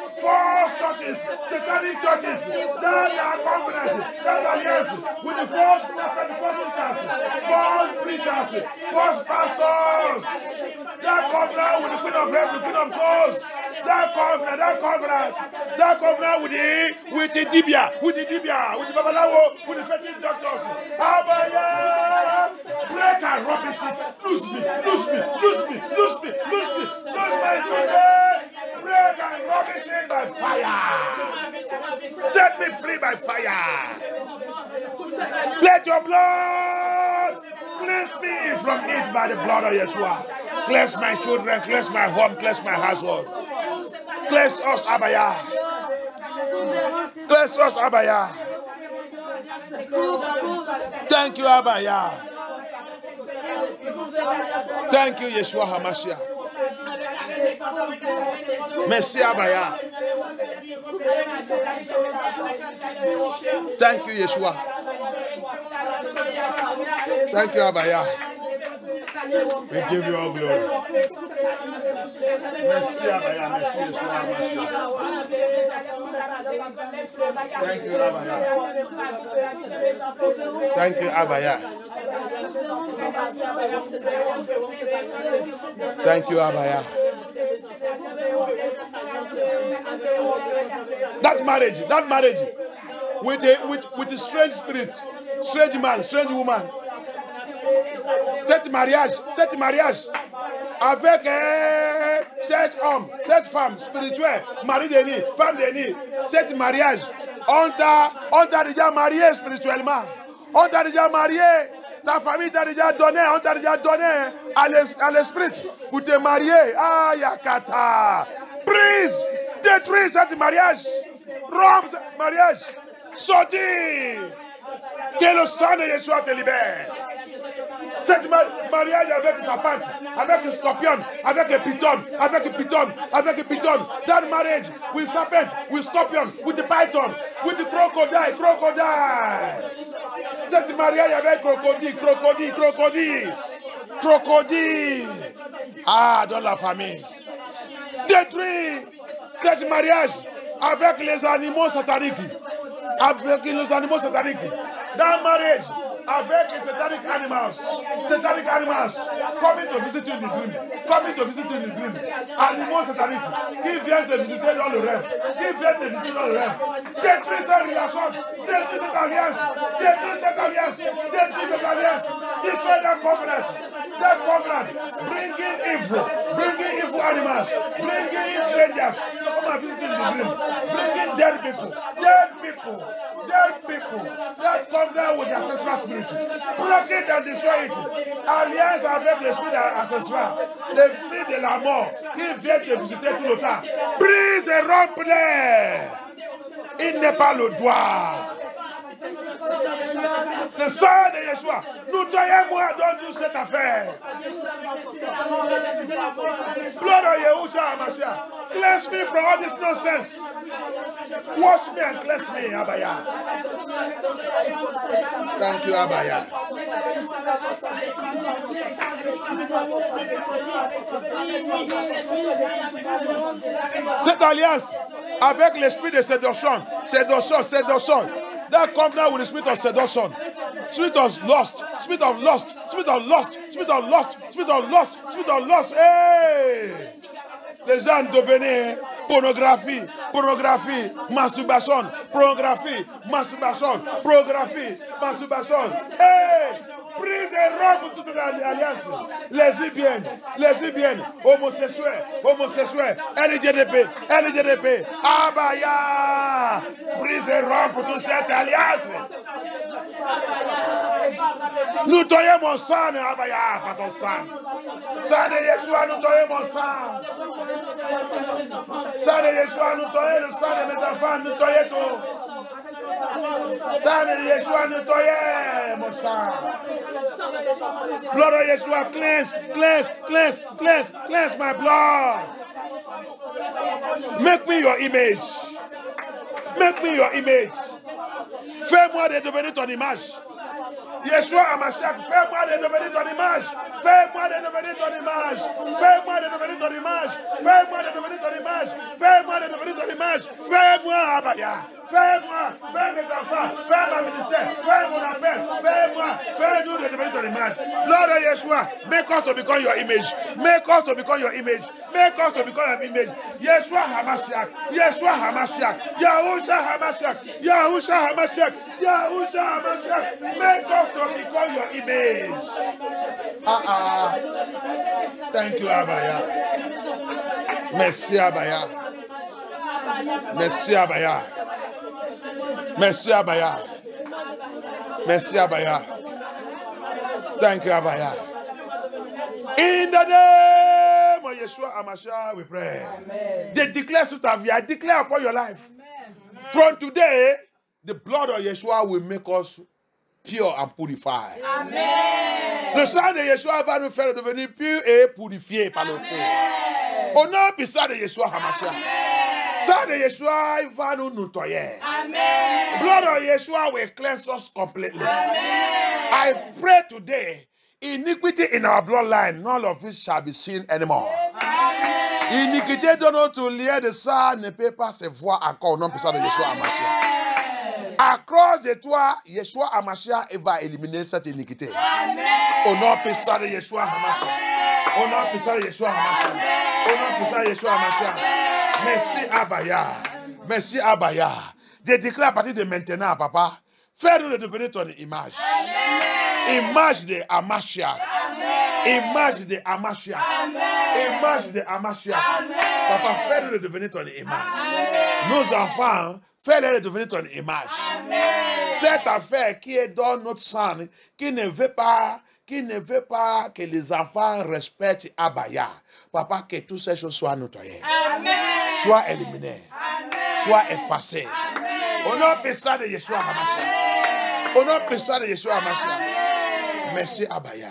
satanic churches, that covenant, that alliance with the false prophets, false teachers, false preachers, false pastors, that covenant with the Queen of Heaven, the Queen of Ghosts, that covenant with the Dibia, with the Babalawo, with the fetish doctors. Abaya, break and rubbish it, loose me, my children, break and rubbish it by fire. Set me free by fire. Let your blood cleanse me from it by the blood of Yeshua. Cleanse my children, cleanse my home, cleanse my household. Cleanse us, Abaya. Cleanse us, Abaya. Thank you, Abaya. Thank you, Yeshua Hamashiach. Merci, Abaya. Thank you, Yeshua. Thank you, Abaya. We give you all glory. Merci, Abaya. Merci, Yeshua Hamashiach. Thank you, Abaya. Thank you, Abaya. Thank you, Abaya. That marriage with a strange spirit, strange man, strange woman. Cette mariage avec cet homme, cette femme spirituelle, mari de nuit, femme de nuit, cet mariage, on t'a déjà marié spirituellement, on t'a déjà marié, ta famille t'a déjà donné, on t'a déjà donné à l'esprit pour te marier. Ah, Yakata, brise, détruis ce mariage, romps ce mariage, sortis, que le sang de Yeshua te libère. Cette mariage avec le serpent, avec le scorpion, avec le python, avec le python, avec le python. That marriage with serpent, with scorpion, with the python, with the crocodile, crocodile. Cette mariage avec crocodile, crocodile, crocodile, crocodile. Ah, dans la famille. Détruit cette mariage avec les animaux sataniques. Avec les animaux sataniques. That marriage avec les satanic animals. Satanic animals coming to visit you in the dream. Coming to visit you in the dream. Animaux sataniques qui viennent te visiter dans le rêve. Qui viennent te visiter dans le rêve. Détruis cette relation. Détruis cette alliance. Détruis cette alliance. Détruis cette alliance. Destroy that covenant. That covenant. Bringing evil animals. Bringing strangers to come and visit in the dream. Bringing dead people. Dead people. Dead people that come down with ancestral spirit. Block it and destroy it. Alliance avec l'esprit ancestral. L'esprit de la mort qui vient te visiter tout le temps. Brise et rompe-les. Il n'est pas le doigt. Le sang de Yeshua, nous doyons-moi dans toute cette affaire. Blood of Yeshua HaMashiach, cleanse me from all this nonsense. Wash me and cleanse me, Abaya. Thank you, Abaya. Cette alliance avec l'esprit de séduction, that comes now with the spirit of seduction, spirit of lust, spirit of lust, spirit of lust, spirit of lust, spirit of lust, spirit of lust. Hey! Les gens devenaient pornographie, pornographie, masturbation, pornographie, masturbation, pornographie, masturbation. Hey! Prise et rompe toute cette alliance. Lesbiennes, homosexuels, LGDP, Abaya. Prise et rompe toute cette alliance. Nous toyons mon sang, Abaya, pas ton sang. Sang de Yeshua, nous toyons mon sang. Sang de Yeshua, nous toyons le sang de mes enfants, nous toyons tout. Sang de Yeshua, nous toyons mon sang. Blood of Yeshua, cleanse my blood. Make me your image. Make me your image. Fais-moi de devenir ton image. Yeshua HaMashiach, fais-moi de devenir ton image. Fais-moi de devenir ton image. Fais-moi de devenir ton image. Fais-moi de devenir ton image. Fais-moi de devenir ton image. Fais-moi, Abaya. Fais-moi, fais mes enfants, fais ma ministère, fais mon appel, fais-nous de devenir ton image. Lord of Yeshua, make us to become your image. Make us to become your image. Make us to become your image. Yeshua HaMashiach, Yeshua HaMashiach, Yahusha HaMashiach, Yahusha HaMashiach, Yahusha HaMashiach. Make us to become your image. Thank you, Abaya. Merci, Abaya. Merci, Abaya. Merci, Abaya. Merci, Abaya. Thank you, Abaya. In the name of Yeshua HaMashiach, we pray. Amen. They declare to ta vie. I declare upon your life. Amen. From today, the blood of Yeshua will make us pure and purified. Amen. Le sang de Yeshua va nous faire devenir purs et purifiés par le feu. Au nom puissant de Yeshua HaMashiach. Sang de Yeshua va nous nettoyer. Amen. Blood of Yeshua will cleanse us completely. Amen. I pray today, iniquity in our bloodline, none of it shall be seen anymore. Amen. Iniquité de notre lien de sang ne peut pas se voir encore au nom puissant de Yeshua HaMashiach. À cause de toi, Yeshua HaMashiach va éliminer cette iniquité. Amen. Au nom puissant de Yeshua HaMashiach. Au nom puissant de Yeshua HaMashiach. Au nom puissant de Yeshua HaMashiach. Merci Abaya. Merci Abaya. Je déclare à partir de maintenant, papa, fais-nous de devenir ton image. Amen. Image de HaMashiach. Image de HaMashiach. Image de HaMashiach. Papa, fais-nous de devenir ton image. Amen. Nos enfants, fais-les de devenir ton image. Amen. Cette affaire qui est dans notre sang, qui ne veut pas que les enfants respectent Abaya. Papa, que toutes ces choses soient nettoyées. Amen. Soient éliminées. Amen. Soient effacées. Amen. Au nom puissant de Yeshua HaMashiach. Au nom puissant de Yeshua HaMashiach. Merci Abaya.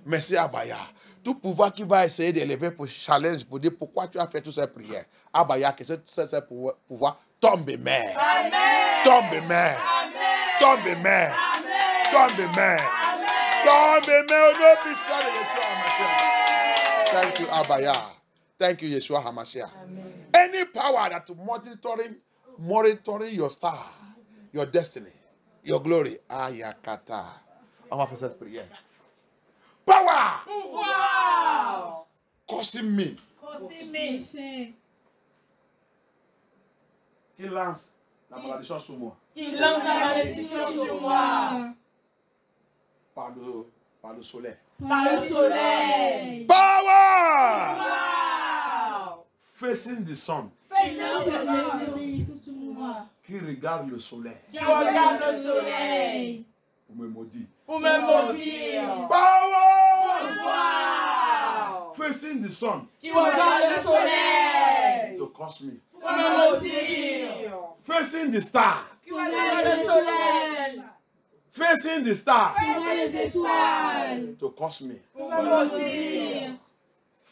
Merci Abaya. Tout pouvoir qui va essayer d'élever pour challenge, pour dire pourquoi tu as fait toutes ces prières. Abaya, que ce pouvoir tombe et meurt. Tombe et meurt. Tombe et meurt. Tombe et meurt. Tombe et meurt au nom puissant de Yeshua HaMashiach. Thank you, Abaya. Thank you, Yeshua HaMashiach. Any power that monitoring your star, your destiny, your glory. Ayakata. On va faire cette prière. Power! Pouvoir! Causing me. Qui lance la malédiction sur moi. Il lance la malédiction sur moi. Par le soleil. Par le soleil. Power! Wow! Facing the sun. Fais-le sur moi. Qui regarde le soleil. Qui regarde le soleil. Pour me maudire. Pour me maudire. Power! Wow! Facing the sun. Qui regarde le soleil. To curse me. Pour me maudire. Facing the star. Qui regarde le soleil. Facing the star. Qui regarde les étoiles. To curse me. Pour me maudire.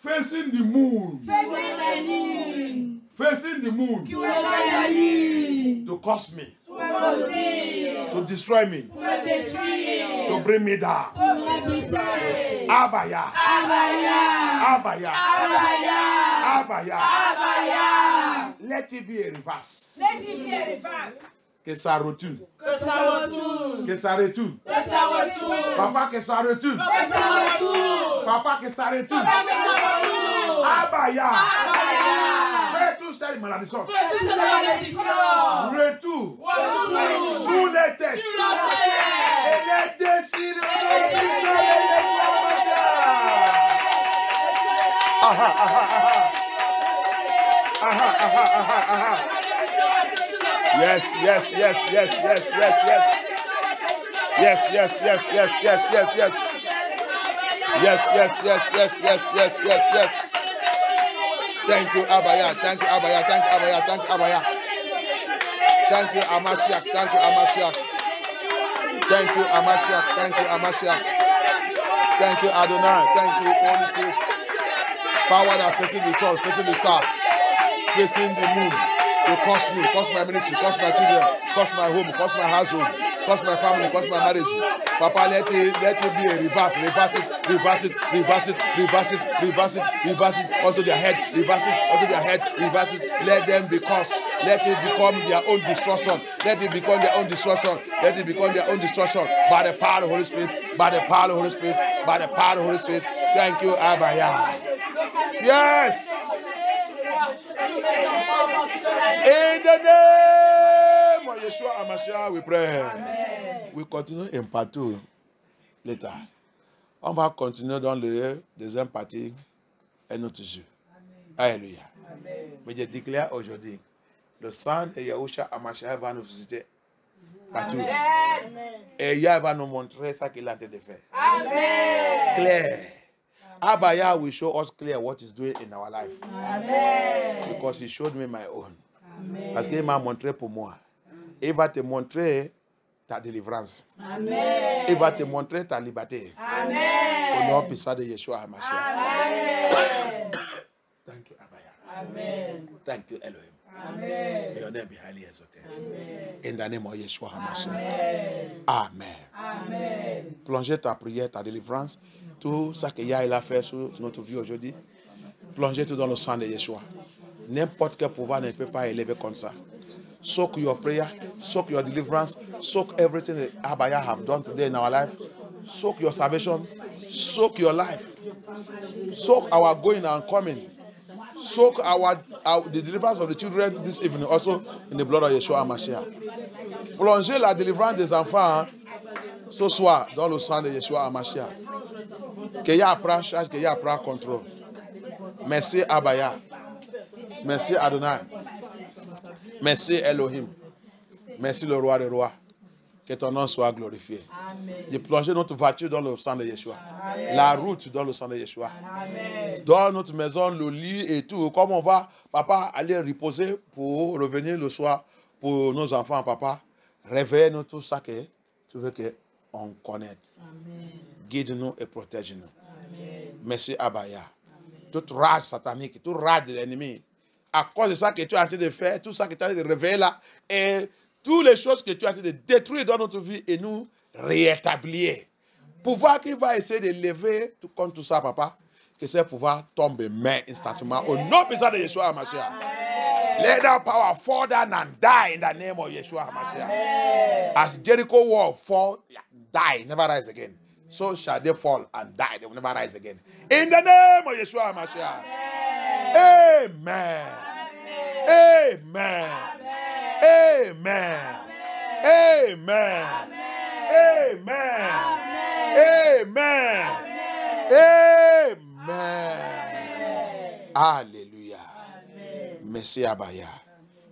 Facing the moon. Faisons la lune. Facing the moon. Qui regarde la lune. To curse me. Pour me maudire. To destroy me. Pour me détruire. To bring me down. Pour me briser. Abaya. Abaya. Abaya. Abaya. Abaya. Abaya. Let it be a reverse. Let it be a reverse. Que ça retourne. Que ça retourne. Que ça retourne. Que ça retourne. Papa, que ça retourne. Que ça retourne. Papa, que ça retourne. Que ça retourne. Abaya. Abaya. Fais tout ça, malédiction. Fais toute cette malédiction. Retour. Retourne. Sous les têtes. Sur la terre. Et les décides de notre Yes, yes, yes, yes, yes, yes, yes. Yes, yes, yes, yes, yes, yes, yes. Yes, yes, yes, yes, yes, yes, yes, yes. Thank you, Abaya. Thank you, Abaya. Thank you, Abaya. Thank you, Abaya. Thank you, Amashiach. Thank you, Amashiach. Thank you, Amashiach. Thank you, Amashiach. Thank you, Adonai. Thank you, Holy Spirit. Power that facing the sun, facing the star, facing the moon. To cost me, cost my ministry, cost my children, cost my home, cost my household, cost my family, cost my marriage. Papa, let it be a reverse. Reverse it, reverse it, reverse it, reverse it, reverse it, reverse it onto their head, reverse it onto their head, reverse it. Let them be cursed. Let it become their own destruction. Let it become their own destruction. Let it become their own destruction by the power of the Holy Spirit, by the power of the Holy Spirit, by the power of the Holy Spirit. Thank you, Abaya. Yes. In the name of Yeshua HaMashiach, we pray. Amen. We continue in part 2 later. On va continuer dans le deuxième partie un autre jour. Alléluia. Mais je déclare aujourd'hui, le sang de Yeshua HaMashiach va nous visiter partout. Amen. Et Yah va nous montrer ce qu'il a en train de faire. Amen. Clair. Abaya will show us clear what he's doing in our life. Amen. Because he showed me my own. Amen. Parce qu'il m'a montré pour moi. Il va te montrer ta délivrance. Amen. Il va te montrer ta liberté. Amen. Au nom puissant de Yeshua HaMashiach. Amen. Thank you, Abaya. Amen. Thank you, Elohim. Amen. May your name be highly exalted. Amen. In the name of Yeshua HaMashiach. Amen. Amen. Amen. Plongez ta prière, ta délivrance. Tout ça que Yah a fait sur notre vie aujourd'hui, plongez tout dans le sang de Yeshua. N'importe quel pouvoir ne peut pas élever comme ça. Soak your prayer, soak your deliverance, soak everything that Abaya have done today in our life. Soak your salvation, soak your life, soak our going and coming, soak the deliverance of the children this evening also in the blood of Yeshua HaMashiach. Plongez la délivrance des enfants ce soir dans le sang de Yeshua HaMashiach. Que Yah prend charge, que Yah prend contrôle. Merci Abaya. Merci Adonai. Merci Elohim. Merci le roi des rois. Que ton nom soit glorifié. Amen. De plonger notre voiture dans le sang de Yeshua. Amen. La route dans le sang de Yeshua. Amen. Dans notre maison, le lit et tout. Comme on va, papa, aller reposer pour revenir le soir pour nos enfants, papa. Réveille-nous tout ça que tu veux que on connaît. Guide-nous et protège-nous. Merci Abaya. Toute rage satanique, toute rage de l'ennemi, à cause de ça que tu es en train de faire, tout ça que tu es en train de révéler là, et toutes les choses que tu es en train de détruire dans notre vie et nous rétablir. Pouvoir qui va essayer de lever tout contre tout ça, papa, que ce pouvoir tombe main instantanément au nom puissant de Yeshua HaMashiach. Let that power fall down and die in the name of Yeshua HaMashiach. As Jericho wall fall, die, never rise again. So shall they fall and die, they will never rise again. In the name of Yeshua HaMashiach. Amen. Amen. Amen. Amen. Amen. Amen. Amen. Alléluia. Merci Abaya.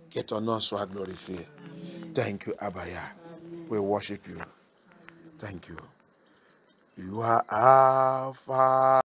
Que ton nom soit glorifié. Thank you, Abaya. We worship you. Thank you. You are Alpha.